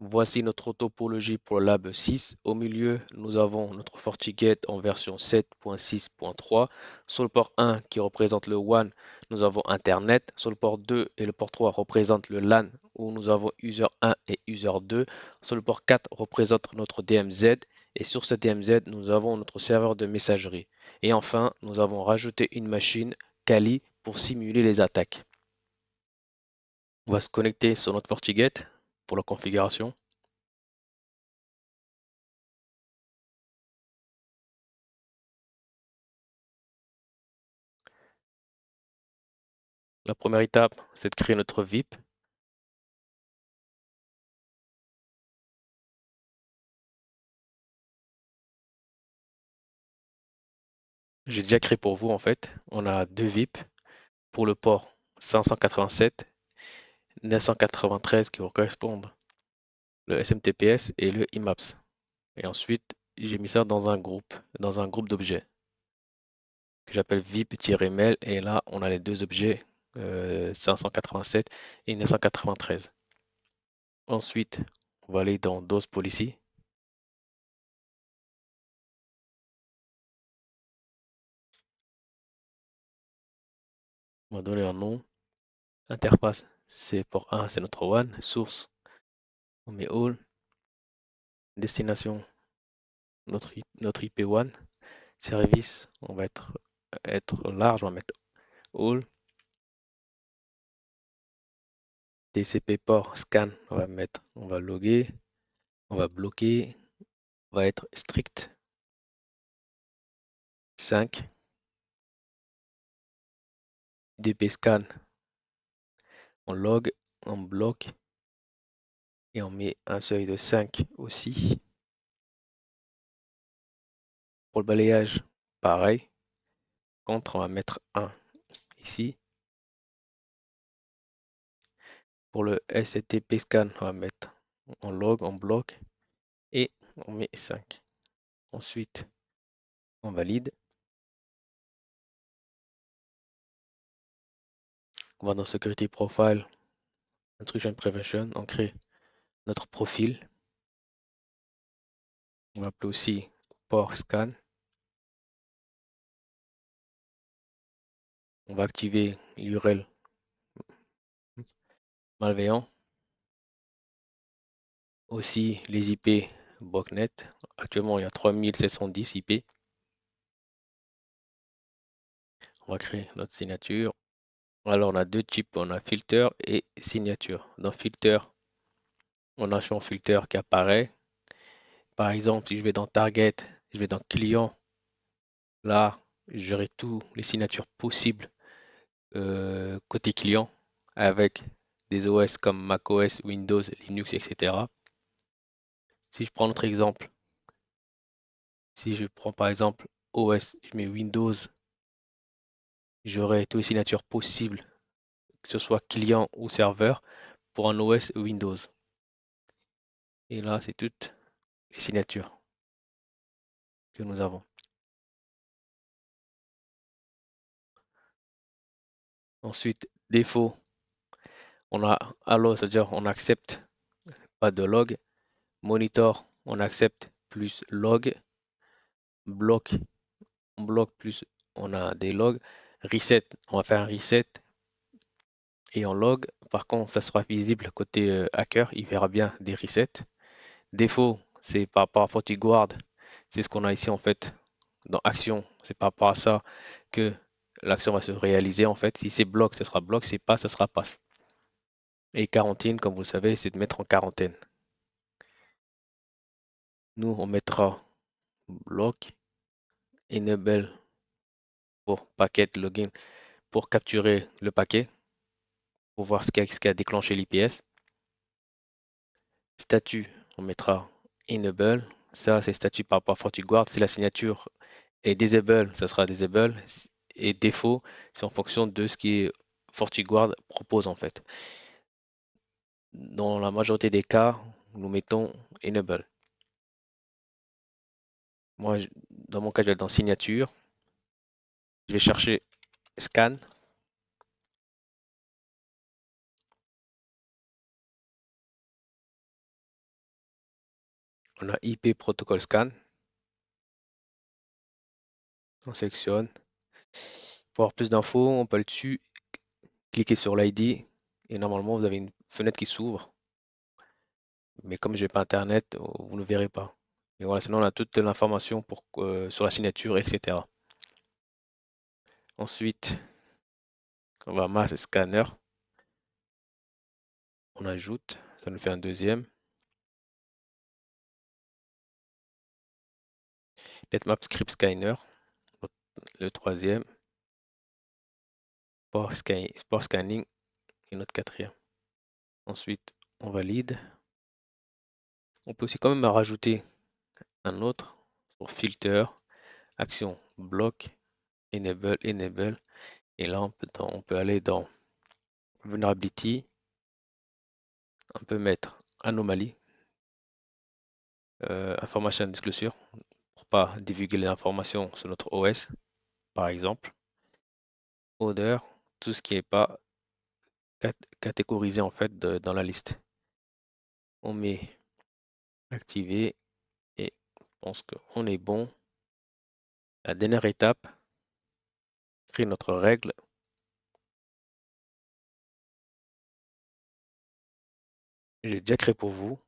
Voici notre topologie pour Lab 6. Au milieu, nous avons notre FortiGate en version 7.6.3. Sur le port 1 qui représente le WAN, nous avons Internet. Sur le port 2 et le port 3 représentent le LAN où nous avons User 1 et User 2. Sur le port 4 représente notre DMZ. Et sur ce DMZ, nous avons notre serveur de messagerie. Et enfin, nous avons rajouté une machine Kali pour simuler les attaques. On va se connecter sur notre FortiGate pour la configuration. La première étape, c'est de créer notre VIP. J'ai déjà créé pour vous en fait. On a deux VIP pour le port 587, 993 qui correspondent le SMTPS et le IMAPS. Et ensuite, j'ai mis ça dans un groupe d'objets que j'appelle VIP-mail. Et là, on a les deux objets 587 et 993. Ensuite, on va aller dans DOS Policy. On va donner un nom. Interface, c'est port 1, c'est notre WAN. Source, on met all. Destination, notre IP1. Service, on va être large, on va mettre all. TCP port scan, on va loguer, on va bloquer, on va être strict 5. DP scan, on log, on bloque et on met un seuil de 5 aussi. Pour le balayage, pareil. Contre, on va mettre 1 ici. Pour le STP scan, on va mettre on log, on bloque et on met 5. Ensuite, on valide. On va dans Security Profile, Intrusion Prevention, on crée notre profil. On va appeler aussi port scan. On va activer l'URL malveillant. Aussi les IP BOCnet. Actuellement, il y a 3710 IP. On va créer notre signature. Alors, on a deux types. On a filter et signature. Dans filter, on a un champ filter qui apparaît. Par exemple, si je vais dans Target, je vais dans Client. Là, j'aurai tous les signatures possibles côté client avec des OS comme macOS, Windows, Linux, etc. Si je prends notre exemple, si je prends par exemple OS, je mets Windows, j'aurai toutes les signatures possibles, que ce soit client ou serveur, pour un OS Windows. Et là, c'est toutes les signatures que nous avons. Ensuite, défaut, on a allow, c'est-à-dire on accepte, pas de log. Monitor, on accepte plus log. Bloc, on bloque plus on a des logs. Reset, on va faire un reset et en log. Par contre, ça sera visible côté hacker, il verra bien des resets. Défaut, c'est par rapport à FortiGuard, c'est ce qu'on a ici en fait dans action. C'est par rapport à ça que l'action va se réaliser en fait. Si c'est bloc, ça sera bloc. Si c'est pas, ça sera passe. Et quarantine, comme vous le savez, c'est de mettre en quarantaine. Nous, on mettra bloc, enable pour packet login pour capturer le paquet, pour voir ce qui a déclenché l'IPS. Statut, on mettra enable. Ça, c'est statut par rapport à FortiGuard. Si la signature est disable, ça sera disable. Et défaut, c'est en fonction de ce qui FortiGuard propose en fait. Dans la majorité des cas, nous mettons enable. Moi, dans mon cas, je vais dans signature. Je vais chercher scan. On a IP Protocol Scan. On sélectionne. Pour avoir plus d'infos, on peut aller dessus, cliquer sur l'ID et normalement vous avez une fenêtre qui s'ouvre. Mais comme j'ai pas internet, vous ne verrez pas. Mais voilà, sinon on a toute l'information sur la signature, etc. Ensuite, on va à Mass Scanner, on ajoute, ça nous fait un deuxième. Netmap Script Scanner, le troisième. Sport Scanning et notre quatrième. Ensuite, on valide. On peut aussi quand même rajouter un autre pour Filter, Action, Bloc, Enable. Et là, on peut aller dans Vulnerability. On peut mettre Anomalie, Information Disclosure, pour pas divulguer les informations sur notre OS, par exemple. Odeur, tout ce qui n'est pas catégorisé en fait dans la liste. On met activer et je pense qu'on est bon. La dernière étape, créer notre règle. J'ai déjà créé pour vous.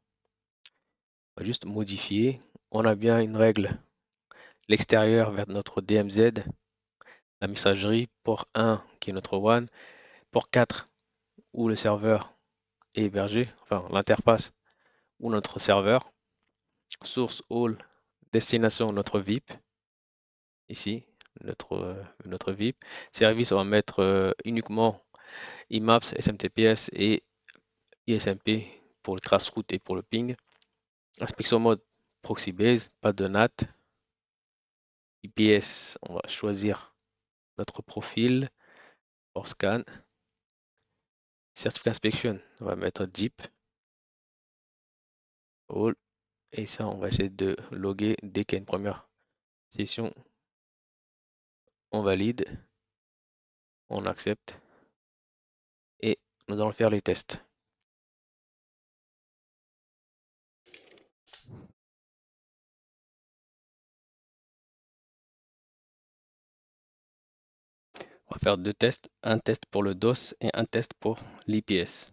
On va juste modifier. On a bien une règle, l'extérieur vers notre DMZ, la messagerie, port 1 qui est notre WAN, port 4 où le serveur est hébergé, enfin l'interface ou notre serveur, source all, destination notre VIP, ici notre VIP, service on va mettre uniquement IMAPS, SMTPS et ISMP pour le traceroute et pour le ping. Inspection mode proxy base, pas de NAT. IPS, on va choisir notre profil, hors scan. Certificate inspection, on va mettre Jeep, all. Et ça, on va essayer de loguer dès qu'il y a une première session. On valide, on accepte et nous allons faire les tests. On va faire deux tests, un test pour le DOS et un test pour l'IPS.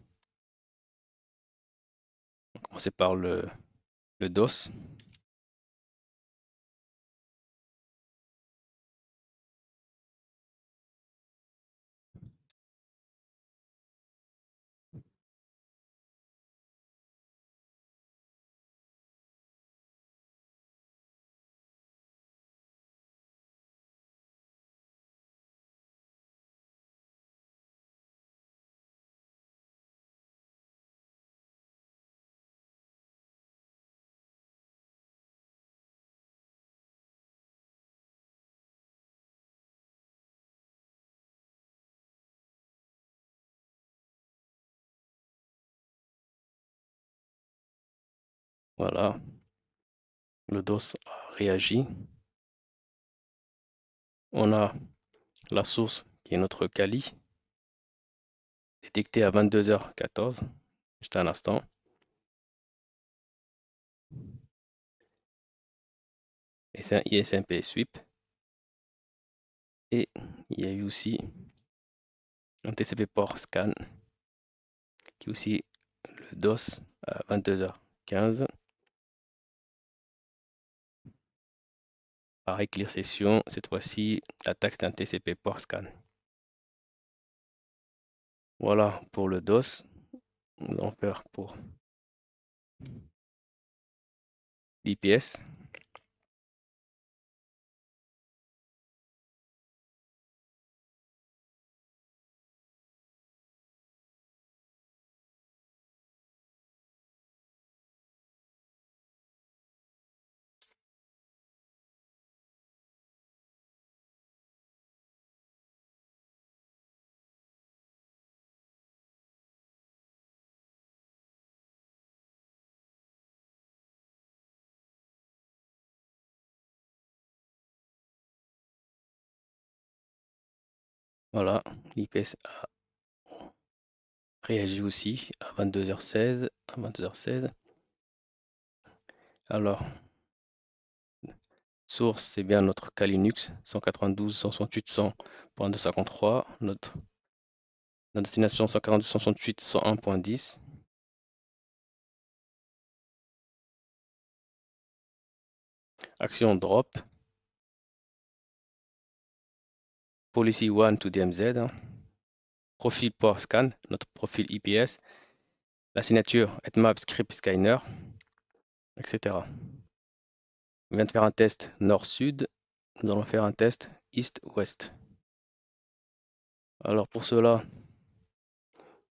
On va commencer par le DOS. Voilà, le DOS a réagi. On a la source qui est notre Kali, détectée à 22h14, juste un instant. Et c'est un ISMP sweep. Et il y a eu aussi un TCP port scan qui est aussi le DOS à 22h15. Pareil, clear session, cette fois-ci, l'attaque c'est un TCP port scan. Voilà pour le DOS. Nous allons faire pour l'IPS. Voilà, l'IPS a réagi aussi à 22h16. Alors, source, c'est bien notre cas Linux 192.168.100.253. Notre destination 142.168.101.10. Action drop. Policy 1 to DMZ. Profil port scan, notre profil IPS. La signature etmap script scanner, etc. On vient de faire un test nord-sud. Nous allons faire un test east-ouest. Alors pour cela,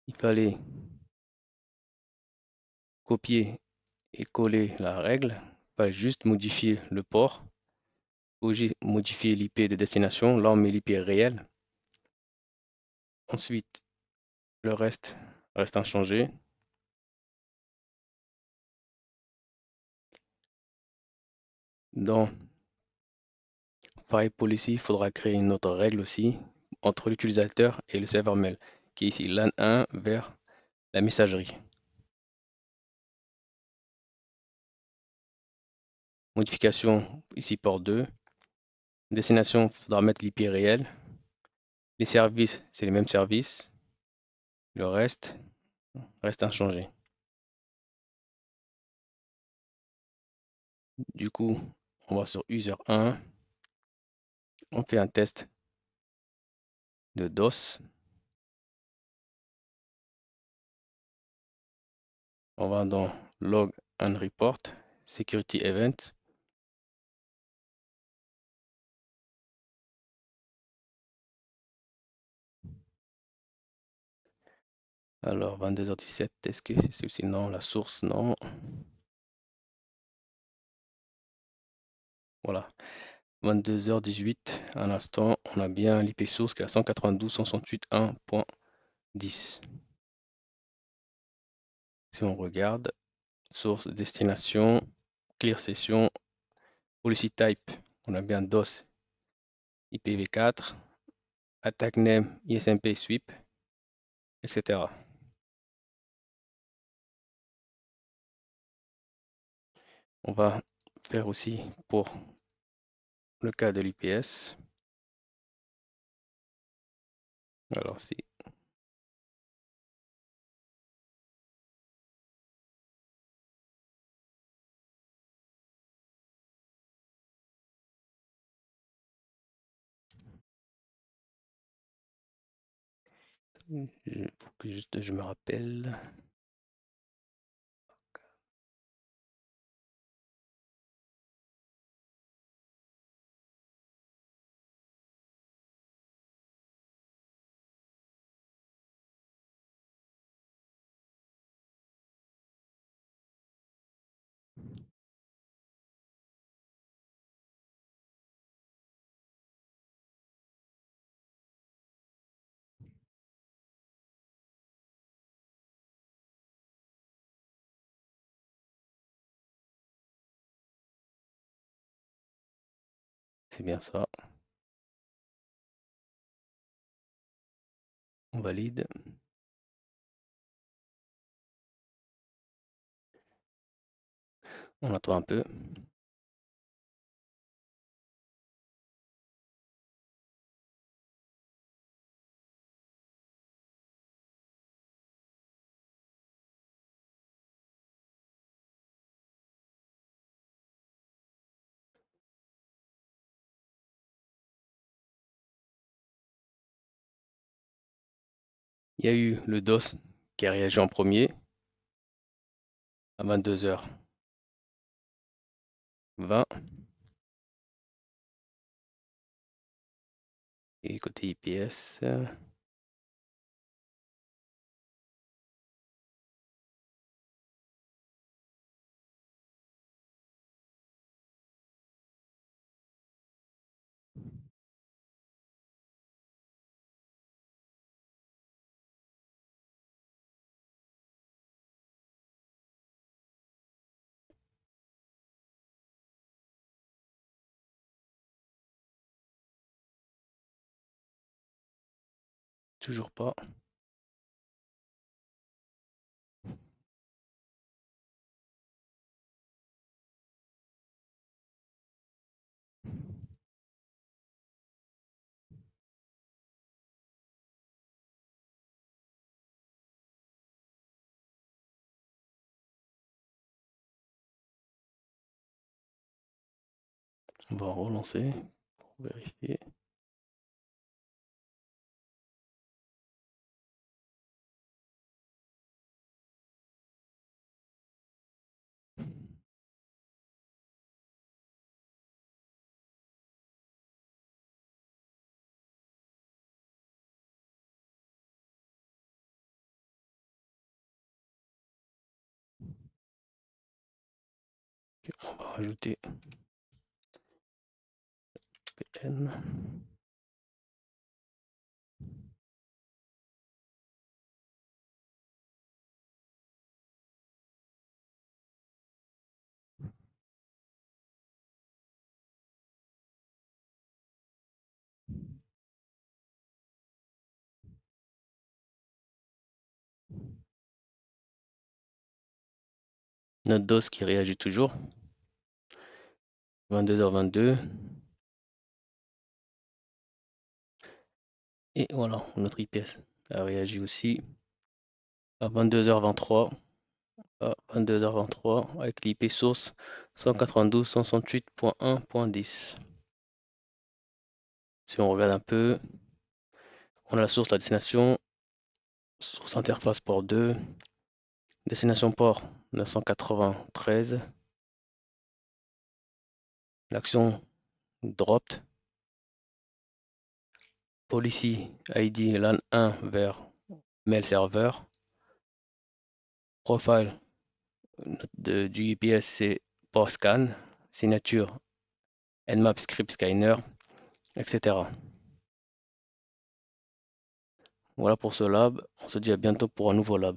il fallait copier et coller la règle. Il fallait juste modifier le port. Modifier l'IP de destination. Là, on met l'IP réel. Ensuite, le reste reste inchangé. Dans File Policy, il faudra créer une autre règle aussi entre l'utilisateur et le serveur mail, qui est ici LAN 1 vers la messagerie. Modification ici port 2. Destination, il faudra mettre l'IP réel. Les services, c'est les mêmes services. Le reste reste inchangé. Du coup, on va sur user 1. On fait un test de DOS. On va dans Log and Report, Security Event. Alors, 22h17, est-ce que c'est celui-ci? Non, la source, non. Voilà. 22h18, à l'instant, on a bien l'IP source qui est à 192.168.1.10. Si on regarde, source, destination, clear session, policy type, on a bien DOS, IPv4, attack name, ISMP sweep, etc. On va faire aussi pour le cas de l'IPS. Alors, faut que juste je me rappelle. C'est bien ça. On valide. On attend un peu. Il y a eu le DOS qui a réagi en premier à 22h20. Et côté IPS, toujours pas. On va relancer pour vérifier. On va rajouter PN. Notre DOS qui réagit toujours. 22h22. Et voilà, notre IPS a réagi aussi à 22h23. À 22h23 avec l'IP source 192.168.1.10. Si on regarde un peu, on a la source, la destination, source interface port 2, destination port 993, l'action dropped, policy ID LAN 1 vers mail server, profile du UPS c'est port scan, signature Nmap script scanner, etc. Voilà pour ce lab, on se dit à bientôt pour un nouveau lab.